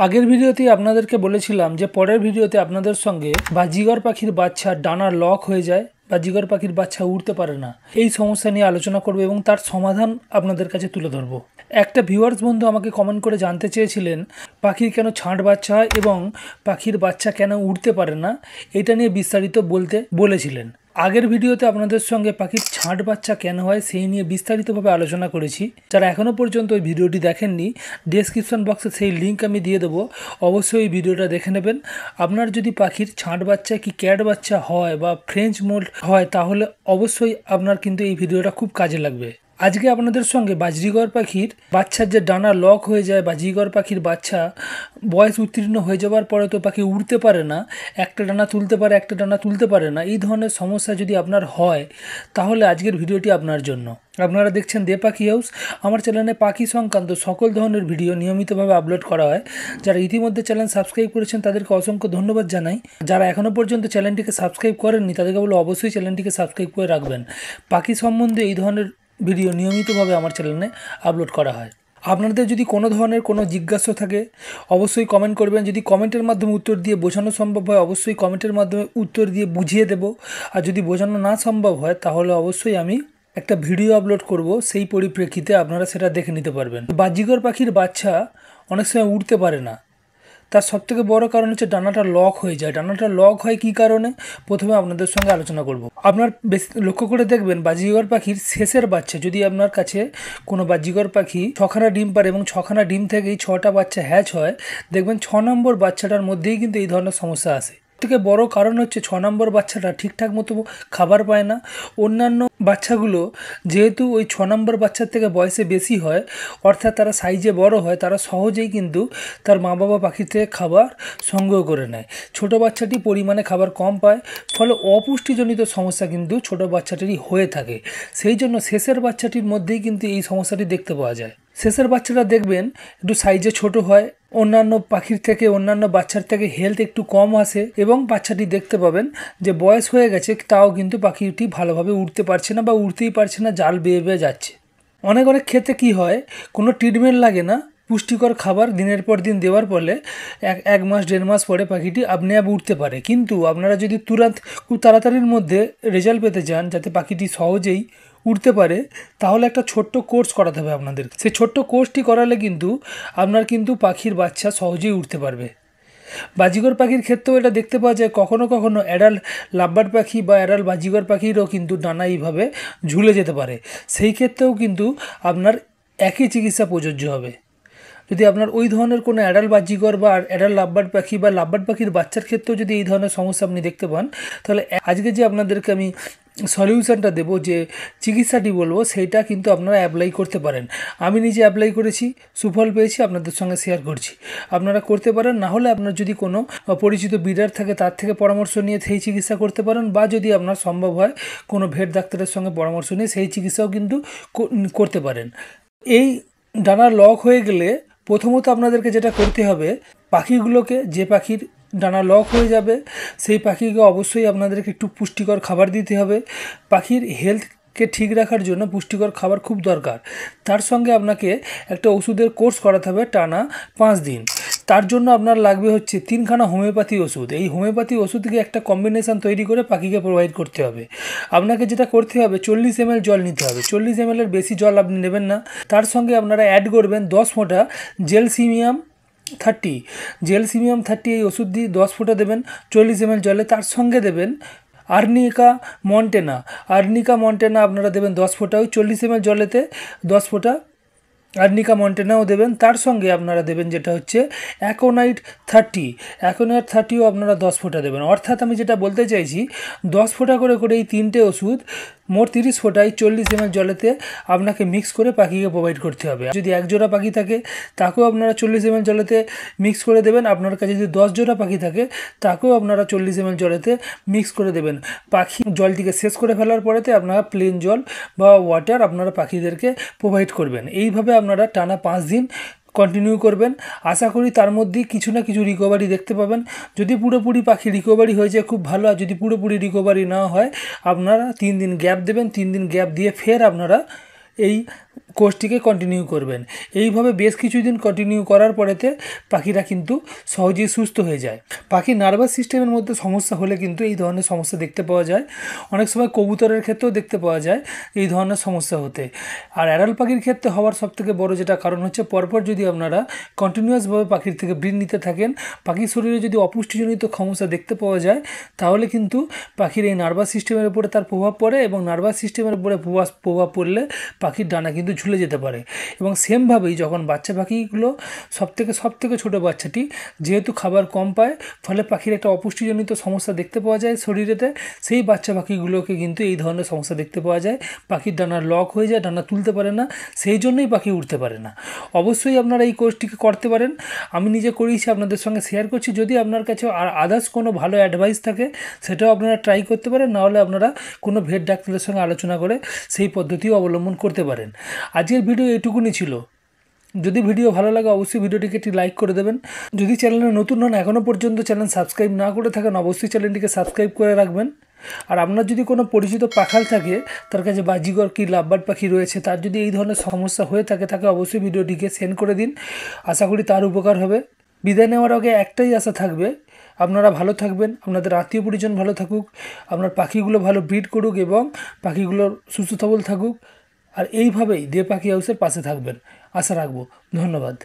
আগের ভিডিওতে আপনাদেরকে বলেছিলাম যে পরের ভিডিওতে আপনাদের সঙ্গে বাজিগর পাখির বাচ্চা ডানা লক হয়ে যায়, বাজিগর পাখির বাচ্চা উড়তে পারে না, এই সমস্যা নিয়ে আলোচনা করব এবং তার সমাধান আপনাদের কাছে তুলে ধরবো। একটা ভিউয়ার্স বন্ধু আমাকে কমেন্ট করে জানতে চেয়েছিলেন পাখির কেন ছাঁট বাচ্চা হয় এবং পাখির বাচ্চা কেন উড়তে পারে না, এটা নিয়ে বিস্তারিত বলতে বলেছিলেন। আগের ভিডিওতে আপনাদের সঙ্গে পাখির ছাঁট বাচ্চা কেন হয় সেই নিয়ে বিস্তারিতভাবে আলোচনা করেছি। যারা এখনও পর্যন্ত ওই ভিডিওটি দেখেননি, ডেসক্রিপশন বক্সে সেই লিঙ্ক আমি দিয়ে দেবো, অবশ্যই এই ভিডিওটা দেখে নেবেন। আপনার যদি পাখির ছাঁট বাচ্চা কি ক্যাট বাচ্চা হয় বা ফ্রেঞ্চ মোল্ড হয় তাহলে অবশ্যই আপনার কিন্তু এই ভিডিওটা খুব কাজে লাগবে। আজকে আপনাদের সঙ্গে বাজরিগর পাখির বাচ্চার যে ডানা লক হয়ে যায়, বাজরিগর পাখির বাচ্চা বয়স উত্তীর্ণ হয়ে যাওয়ার পরে তো পাখি উড়তে পারে না, একটা ডানা তুলতে পারে একটা ডানা তুলতে পারে না, এই ধরনের সমস্যা যদি আপনার হয় তাহলে আজকের ভিডিওটি আপনার জন্য। আপনারা দেখছেন দে পাখি হাউস। আমার চ্যানেলে পাখি সংক্রান্ত সকল ধরনের ভিডিও নিয়মিতভাবে আপলোড করা হয়। যারা ইতিমধ্যে চ্যানেল সাবস্ক্রাইব করেছেন তাদেরকে অসংখ্য ধন্যবাদ জানাই। যারা এখনও পর্যন্ত চ্যানেলটিকে সাবস্ক্রাইব করেননি তাদেরকে বলো অবশ্যই চ্যানেলটিকে সাবস্ক্রাইব করে রাখবেন। পাখি সম্বন্ধে এই ধরনের ভিডিও নিয়মিতভাবে আমার চ্যানেলে আপলোড করা হয়। আপনাদের যদি কোনো ধরনের কোনো জিজ্ঞাসা থাকে অবশ্যই কমেন্ট করবেন। যদি কমেন্টের মাধ্যমে উত্তর দিয়ে বোঝানো সম্ভব হয় অবশ্যই কমেন্টের মাধ্যমে উত্তর দিয়ে বুঝিয়ে দেব। আর যদি বোঝানো না সম্ভব হয় তাহলে অবশ্যই আমি একটা ভিডিও আপলোড করব, সেই পরিপ্রেক্ষিতে আপনারা সেটা দেখে নিতে পারবেন। বাজিগর পাখির বাচ্চা অনেক সময় উড়তে পারে না, তার সবথেকে বড় কারণ হচ্ছে ডানাটা লক হয়ে যায়। ডানাটা লক হয় কী কারণে প্রথমে আপনাদের সঙ্গে আলোচনা করব। আপনার বেশি লক্ষ্য করে দেখবেন বাজিগর পাখির শেষের বাচ্চা, যদি আপনার কাছে কোনো বাজিগর পাখি 6খানা ডিম পারে এবং 6খানা ডিম থেকেই 6টা বাচ্চা হ্যাচ হয়, দেখবেন 6 নম্বর বাচ্চাটার মধ্যেই কিন্তু এই ধরনের সমস্যা আসে। থেকে বড় কারণ হচ্ছে 6 নম্বর বাচ্চাটা ঠিকঠাক মতো খাবার পায় না। অন্যান্য বাচ্চাগুলো যেহেতু ওই 6 নম্বর বাচ্চার থেকে বয়সে বেশি হয়, অর্থাৎ তারা সাইজে বড় হয়, তারা সহজেই কিন্তু তার মা বাবা পাখির থেকে খাবার সংগ্রহ করে নেয়। ছোট বাচ্চাটি পরিমাণে খাবার কম পায়, ফলে অপুষ্টিজনিত সমস্যা কিন্তু ছোট বাচ্চাটিরই হয়ে থাকে। সেই জন্য শেষের বাচ্চাটির মধ্যেই কিন্তু এই সমস্যাটি দেখতে পাওয়া যায়। শেষের বাচ্চাটা দেখবেন একটু সাইজে ছোট হয়, অন্যান্য পাখির থেকে অন্যান্য বাচ্চার থেকে হেলথ একটু কম আসে এবং বাচ্চাটি দেখতে পাবেন যে বয়স হয়ে গেছে তাও কিন্তু পাখিটি ভালোভাবে উড়তে পারছে না বা উড়তেই পারছে না, জাল বেয়ে বেয়ে যাচ্ছে। অনেক ক্ষেত্রে কি হয়, কোনো ট্রিটমেন্ট লাগে না, পুষ্টিকর খাবার দিনের পর দিন দেওয়ার ফলে এক মাস 1.5 মাস পরে পাখিটি আপনি উঠতে পারে। কিন্তু আপনারা যদি খুব তাড়াতাড়ির মধ্যে রেজাল্ট পেতে চান যাতে পাখিটি সহজেই উঠতে পারে, তাহলে একটা ছোট্ট কোর্স করাতে হবে আপনাদের। সেই ছোট্ট কোর্সটি করালে কিন্তু আপনার কিন্তু পাখির বাচ্চা সহজেই উঠতে পারবে। বাজিগর পাখির ক্ষেত্রেও এটা দেখতে পাওয়া যায়, কখনো কখনো অ্যাডাল্ট লাভবার্ড পাখি বা অ্যাডাল্ট বাজিগর পাখিরও কিন্তু ডানা এইভাবে ঝুলে যেতে পারে। সেই ক্ষেত্রেও কিন্তু আপনার একই চিকিৎসা প্রযোজ্য হবে। যদি আপনার ওই ধরনের কোনো অ্যাডাল্ট বাজিগর বা অ্যাডাল্ট লাভবার্ড পাখি বা লাভবার্ড পাখির বাচ্চার ক্ষেত্রেও যদি এই ধরনের সমস্যা আপনি দেখতে পান, তাহলে আজকে যে আপনাদেরকে আমি সলিউশনটা দেবো, যে চিকিৎসাটি বলবো, সেইটা কিন্তু আপনারা অ্যাপ্লাই করতে পারেন। আমি নিজে অ্যাপ্লাই করেছি, সুফল পেয়েছি, আপনাদের সঙ্গে শেয়ার করছি। আপনারা করতে পারেন, না হলে আপনার যদি কোনো পরিচিত ব্রিডার থাকে তার থেকে পরামর্শ নিয়ে সেই চিকিৎসা করতে পারেন, বা যদি আপনার সম্ভব হয় কোনো ভেট ডাক্তারের সঙ্গে পরামর্শ নিয়ে সেই চিকিৎসাও কিন্তু করতে পারেন। এই ডানা লক হয়ে গেলে প্রথমত আপনাদেরকে যেটা করতে হবে, পাখিগুলোকে, যে পাখির ডানা লক হয়ে যাবে সেই পাখিকে অবশ্যই আপনাদেরকে একটু পুষ্টিকর খাবার দিতে হবে। পাখির হেলথকে ঠিক রাখার জন্য পুষ্টিকর খাবার খুব দরকার। তার সঙ্গে আপনাকে একটা ওষুধের কোর্স করাতে হবে টানা 5 দিন। তার জন্য আপনার লাগবে হচ্ছে 3খানা হোমিওপ্যাথি ওষুধ। এই হোমিওপ্যাথি ওষুধকে একটা কম্বিনেশান তৈরি করে পাখিকে প্রোভাইড করতে হবে। আপনাকে যেটা করতে হবে 40 ml জল নিতে হবে। 40 ml বেশি জল আপনি নেবেন না। তার সঙ্গে আপনারা অ্যাড করবেন 10 ফোঁটা জেলসিমিয়াম 30। জেলসিমিয়াম 30 এই ওষুধ দিয়ে 10 ফোঁটা দেবেন 40 ml জলে। তার সঙ্গে দেবেন আর্নিকা মন্টেনা। আর্নিকা মন্টেনা আপনারা দেবেন 10 ফোঁটা, ওই 40 ml জলেতে 10 ফোঁটা আর্নিকা মন্টেনাও দেবেন। তার সঙ্গে আপনারা দেবেন যেটা হচ্ছে অ্যাকোনাইট 30। অ্যাকোনাইট 30ও আপনারা 10 ফোঁটা দেবেন। অর্থাৎ আমি যেটা বলতে চাইছি, 10 ফোঁটা করে এই 3টে ওষুধ মোট 30 ফোঁটায় 40 ml জলেতে আপনাকে মিক্স করে পাখিকে প্রোভাইড করতে হবে। যদি 1 জোড়া পাখি থাকে তাকেও আপনারা 40 ml জলেতে মিক্স করে দেবেন। আপনার কাছে যদি 10 জোড়া পাখি থাকে তাকেও আপনারা 40 ml জলেতে মিক্স করে দেবেন। পাখি জলটিকে শেষ করে ফেলার পরেতে আপনারা প্লেন জল বা ওয়াটার আপনারা পাখিদেরকে প্রোভাইড করবেন। এইভাবে আপনারা টানা 5 দিন কন্টিনিউ করবেন। আশা করি তার মধ্যেই কিছু না কিছু রিকভারি দেখতে পাবেন। যদি পুরোপুরি পাখি রিকভারি হয়ে যায় খুব ভালো, আর যদি পুরোপুরি রিকভারি না হয় আপনারা 3 দিন গ্যাপ দেবেন। 3 দিন গ্যাপ দিয়ে ফের আপনারা এই কোর্সটিকে কন্টিনিউ করবেন। এইভাবে বেশ কিছুদিন কন্টিনিউ করার পরেতে পাখিরা কিন্তু সহজেই সুস্থ হয়ে যায়। পাখির নার্ভাস সিস্টেমের মধ্যে সমস্যা হলে কিন্তু এই ধরনের সমস্যা দেখতে পাওয়া যায়। অনেক সময় কবুতরের ক্ষেত্রেও দেখতে পাওয়া যায় এই ধরনের সমস্যা হতে। আর অ্যাডাল্ট পাখির ক্ষেত্রে হওয়ার সবথেকে বড় যেটা কারণ হচ্ছে, পরপর যদি আপনারা কন্টিনিউয়াসভাবে পাখির থেকে ব্রিড নিতে থাকেন, পাখির শরীরে যদি অপুষ্টিজনিত সমস্যা দেখতে পাওয়া যায়, তাহলে কিন্তু পাখির এই নার্ভাস সিস্টেমের উপরে তার প্রভাব পড়ে, এবং নার্ভাস সিস্টেমের উপরে প্রভাব পড়লে পাখির ডানা কিন্তু ঝুলে যেতে পারে। এবং সেমভাবেই যখন বাচ্চা পাখিগুলো সবথেকে ছোটো বাচ্চাটি যেহেতু খাবার কম পায়, ফলে পাখির একটা অপুষ্টিজনিত সমস্যা দেখতে পাওয়া যায় শরীরেতে, সেই বাচ্চা পাখিগুলোকে কিন্তু এই ধরনের সমস্যা দেখতে পাওয়া যায়। পাখির ডানা লক হয়ে যায়, ডানা তুলতে পারে না, সেই জন্যই পাখি উঠতে পারে না। অবশ্যই আপনারা এই কোর্সটিকে করতে পারেন। আমি নিজে করিয়েছি, আপনাদের সঙ্গে শেয়ার করছি। যদি আপনার কাছে আর আদার্স কোনো ভালো অ্যাডভাইস থাকে, সেটাও আপনারা ট্রাই করতে পারেন। নাহলে আপনারা কোনো ভেট ডাক্তারের সঙ্গে আলোচনা করে সেই পদ্ধতিও অবলম্বন করতে পারেন। আজকের ভিডিও এটুকুনি ছিল। যদি ভিডিও ভালো লাগে অবশ্যই ভিডিওটিকে একটি লাইক করে দেবেন। যদি চ্যানেলে নতুন হন, এখনও পর্যন্ত চ্যানেল সাবস্ক্রাইব না করে থাকেন, অবশ্যই চ্যানেলটিকে সাবস্ক্রাইব করে রাখবেন। আর আপনার যদি কোনো পরিচিত পাখাল থাকে, তার কাছে বাজিগর কি লাভবার্ড পাখি রয়েছে, তার যদি এই ধরনের সমস্যা হয়ে থাকে, তাকে অবশ্যই ভিডিওটিকে সেন্ড করে দিন। আশা করি তার উপকার হবে। বিদায় নেওয়ার আগে একটাই আশা থাকবে, আপনারা ভালো থাকবেন, আপনাদের আত্মীয় পরিজন ভালো থাকুক, আপনার পাখিগুলো ভালো ব্রিড করুক এবং পাখিগুলো সুস্থ সবল থাকুক। আর এইভাবেই দে পাখি হাউসের পাশে থাকবেন, আশা রাখবো। ধন্যবাদ।